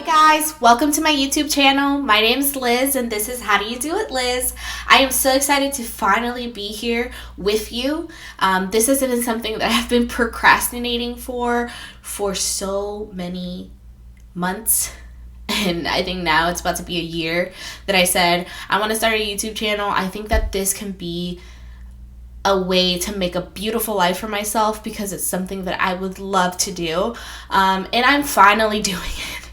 guys, welcome to my YouTube channel. My name is Liz and this is How Do You Do It, Liz. I am so excited to finally be here with you. This has been something that I've been procrastinating for so many months. And I think now it's about to be a year that I said I want to start a YouTube channel. I think that this can be a way to make a beautiful life for myself because it's something that I would love to do. And I'm finally doing it.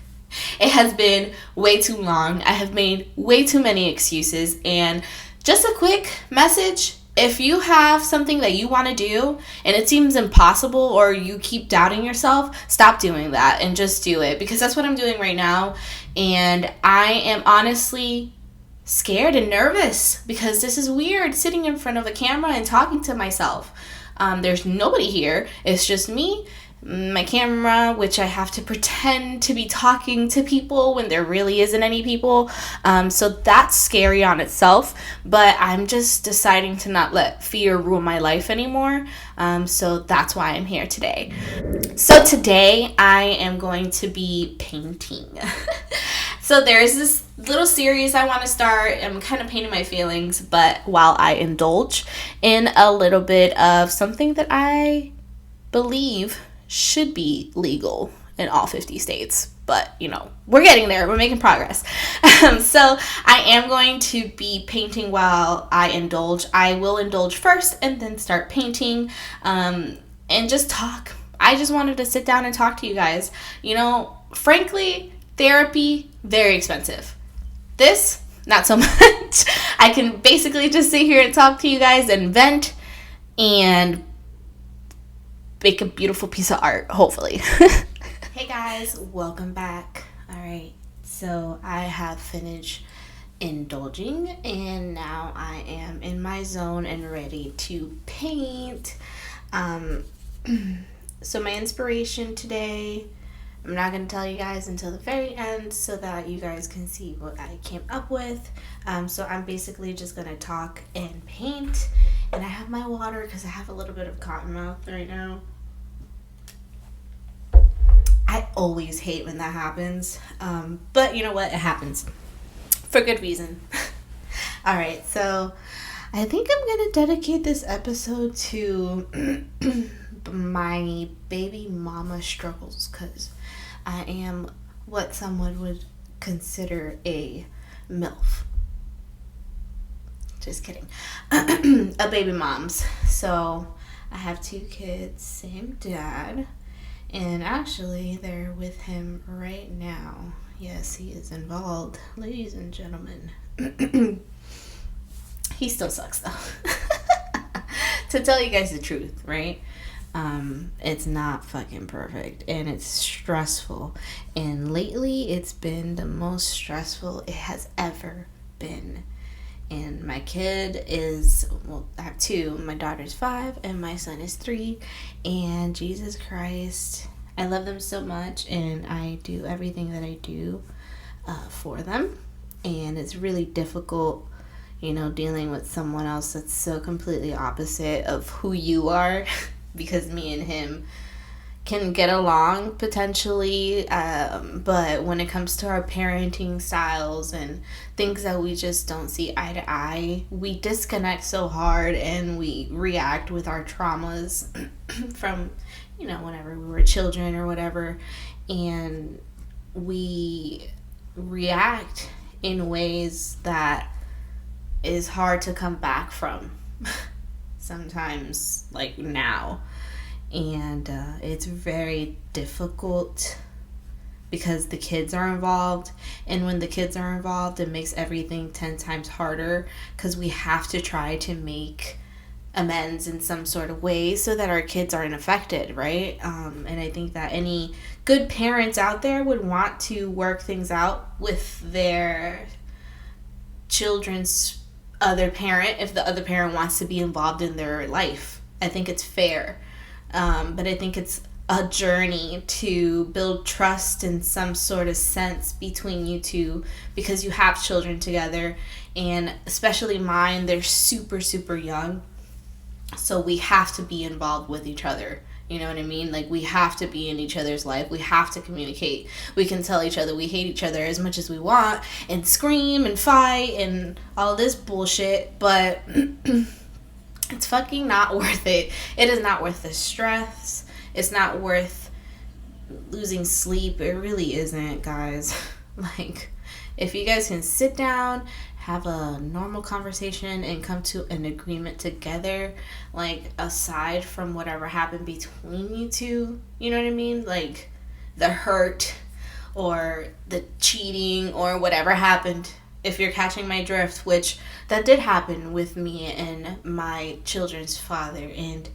It has been way too long. I have made way too many excuses. And just a quick message, if you have something that you want to do and it seems impossible or you keep doubting yourself, stop doing that and just do it, because that's what I'm doing right now. And I am honestly scared and nervous because this is weird, sitting in front of a camera and talking to myself. There's nobody here. It's just me, my camera, which I have to pretend to be talking to people when there really isn't any people. So that's scary on itself, but I'm just deciding to not let fear rule my life anymore. So that's why I'm here today. So today I am going to be painting. So there's this little series I want to start. I'm kind of painting my feelings, but while I indulge in a little bit of something that I believe should be legal in all 50 states. But, you know, we're getting there. We're making progress. So I am going to be painting while I indulge. I will indulge first and then start painting and just talk. I just wanted to sit down and talk to you guys. You know, frankly, therapy, very expensive. This, not so much. I can basically just sit here and talk to you guys and vent and make a beautiful piece of art, hopefully. Hey guys, welcome back. Alright, so I have finished indulging and now I am in my zone and ready to paint. So my inspiration today, I'm not going to tell you guys until the very end so that you guys can see what I came up with. So I'm basically just going to talk and paint. And I have my water because I have a little bit of cotton mouth right now. I always hate when that happens. But you know what? It happens. For good reason. Alright, so I think I'm going to dedicate this episode to my baby mama struggles, because I am what someone would consider a MILF. Just kidding. A baby mom's. So I have 2 kids, same dad, and actually they're with him right now. Yes, he is involved, ladies and gentlemen. He still sucks though. To tell you guys the truth, right? It's not fucking perfect and it's stressful, and lately it's been the most stressful it has ever been. And my kid is, well, I have 2. My daughter's 5 and my son is 3, and Jesus Christ, I love them so much and I do everything that I do for them, and it's really difficult, you know, dealing with someone else that's so completely opposite of who you are. Because me and him can get along potentially, but when it comes to our parenting styles and things that we just don't see eye to eye, we disconnect so hard and we react with our traumas from, you know, whenever we were children or whatever, and we react in ways that is hard to come back from. Sometimes, like now, and it's very difficult because the kids are involved, and when the kids are involved it makes everything 10 times harder because we have to try to make amends in some sort of way so that our kids aren't affected, right? And I think that any good parents out there would want to work things out with their children's other parent if the other parent wants to be involved in their life. I think it's fair, but I think it's a journey to build trust in some sort of sense between you two, because you have children together, and especially mine, they're super young, so we have to be involved with each other You know what I mean? Like, we have to be in each other's life. We have to communicate. We can tell each other we hate each other as much as we want and scream and fight and all this bullshit, but it's fucking not worth it. It is not worth the stress. It's not worth losing sleep. It really isn't, guys. Like, if you guys can sit down, have a normal conversation, and come to an agreement together, like, aside from whatever happened between you two, you know what I mean? Like, the hurt or the cheating or whatever happened, if you're catching my drift, which that did happen with me and my children's father. And,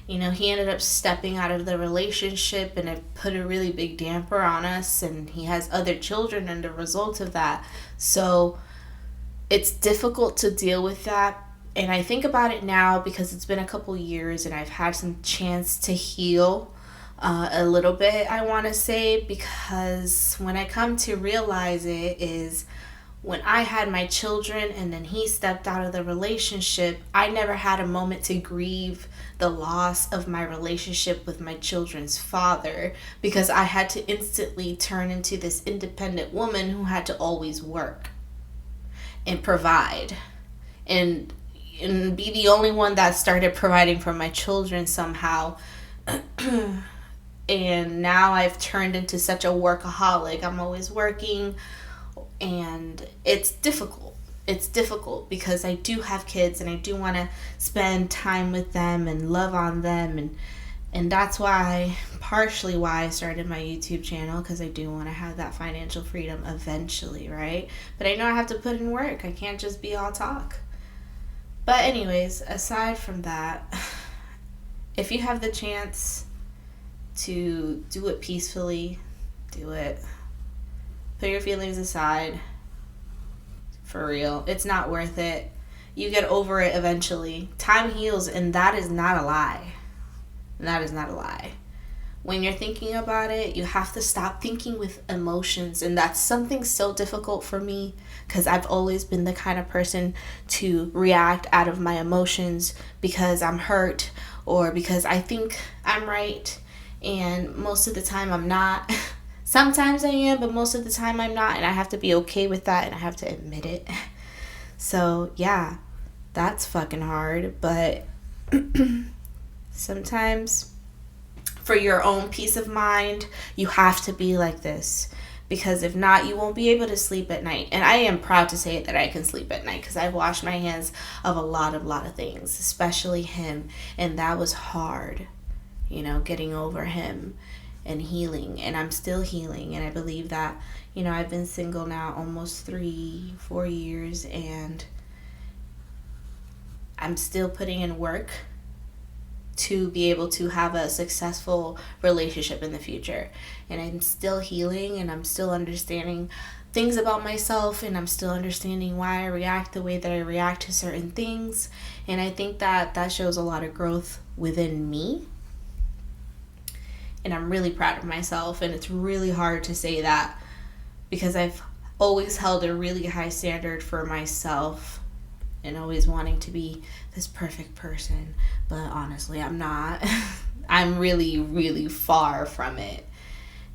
you know, he ended up stepping out of the relationship, and it put a really big damper on us, and he has other children and the result of that. So it's difficult to deal with that. And I think about it now because it's been a couple years and I've had some chance to heal a little bit, I want to say, because when I come to realize it is when I had my children and then he stepped out of the relationship, I never had a moment to grieve the loss of my relationship with my children's father, because I had to instantly turn into this independent woman who had to always work and provide and be the only one that started providing for my children somehow. And now I've turned into such a workaholic. I'm always working, and it's difficult. It's difficult because I do have kids and I do want to spend time with them and love on them, and that's why, partially why I started my YouTube channel, because I do want to have that financial freedom eventually, right? But I know I have to put in work. I can't just be all talk. But anyways, aside from that, if you have the chance to do it peacefully, do it. Put your feelings aside. For real. It's not worth it. You get over it eventually. Time heals, and that is not a lie. That is not a lie. When you're thinking about it, you have to stop thinking with emotions, and that's something so difficult for me, because I've always been the kind of person to react out of my emotions because I'm hurt or because I think I'm right, and most of the time I'm not. Sometimes I am, but most of the time I'm not, and I have to be okay with that, and I have to admit it. So yeah, that's fucking hard, but sometimes for your own peace of mind, you have to be like this, because if not, you won't be able to sleep at night. And I am proud to say that I can sleep at night, because I've washed my hands of a lot of things, especially him, and that was hard, you know, getting over him and healing. And I'm still healing, and I believe that, you know, I've been single now almost 3-4 years, and I'm still putting in work to be able to have a successful relationship in the future. And I'm still healing, and I'm still understanding things about myself, and I'm still understanding why I react the way that I react to certain things. And I think that that shows a lot of growth within me. And I'm really proud of myself, and it's really hard to say that because I've always held a really high standard for myself and always wanting to be this perfect person, but honestly, I'm not. I'm really, really far from it,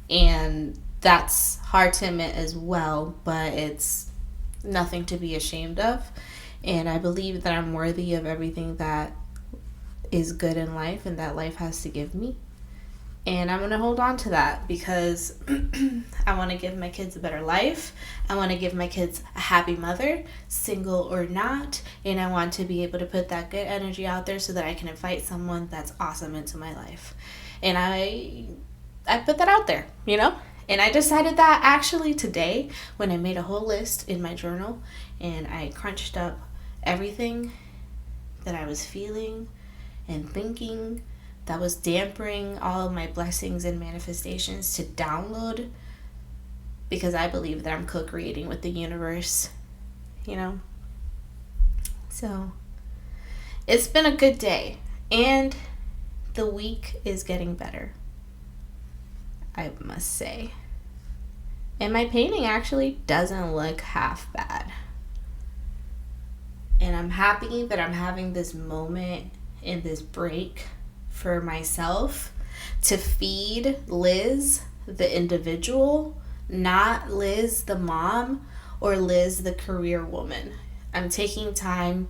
and that's hard to admit as well, but it's nothing to be ashamed of, and I believe that I'm worthy of everything that is good in life and that life has to give me. And I'm going to hold on to that because I want to give my kids a better life. I want to give my kids a happy mother, single or not. And I want to be able to put that good energy out there so that I can invite someone that's awesome into my life. And I put that out there, you know? And I decided that actually today when I made a whole list in my journal and I crunched up everything that I was feeling and thinking that was dampering all of my blessings and manifestations to download, because I believe that I'm co-creating with the universe, you know? So it's been a good day, and the week is getting better, I must say. And my painting actually doesn't look half bad. And I'm happy that I'm having this moment in this break for myself, to feed Liz, the individual, not Liz, the mom, or Liz, the career woman. I'm taking time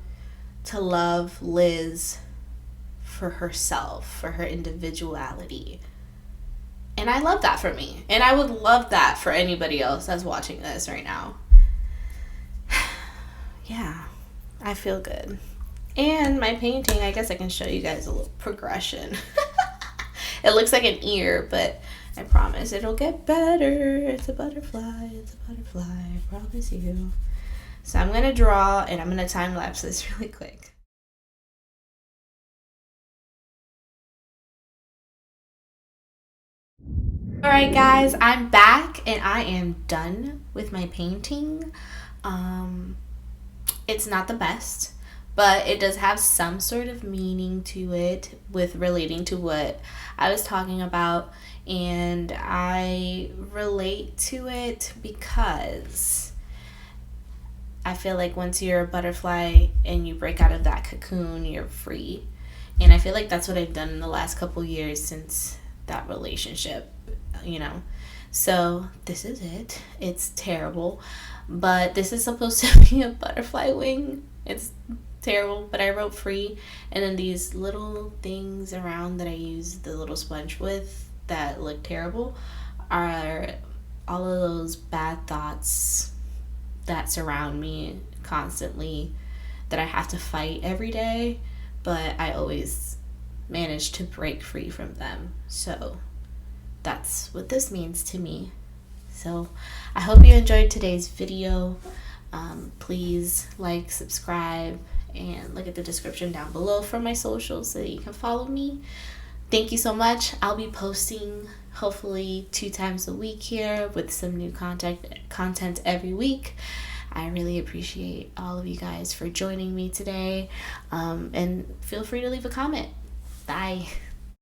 to love Liz for herself, for her individuality. And I love that for me. And I would love that for anybody else that's watching this right now. Yeah, I feel good. And my painting, I guess I can show you guys a little progression. It looks like an ear, but I promise it'll get better. It's a butterfly. It's a butterfly. I promise you. So I'm going to draw, and I'm going to time lapse this really quick. Alright guys, I'm back and I am done with my painting. It's not the best, but it does have some sort of meaning to it with relating to what I was talking about, and I relate to it because I feel like once you're a butterfly and you break out of that cocoon, you're free. And I feel like that's what I've done in the last couple years since that relationship, So this is it. It's terrible, but this is supposed to be a butterfly wing. It's terrible, but I wrote free, and then these little things around that I use the little sponge with that look terrible are all of those bad thoughts that surround me constantly that I have to fight every day, but I always manage to break free from them. So that's what this means to me. So I hope you enjoyed today's video. Please like, subscribe, and look at the description down below for my socials so that you can follow me. Thank you so much. I'll be posting hopefully 2 times a week here with some new content every week. I really appreciate all of you guys for joining me today, and feel free to leave a comment. Bye.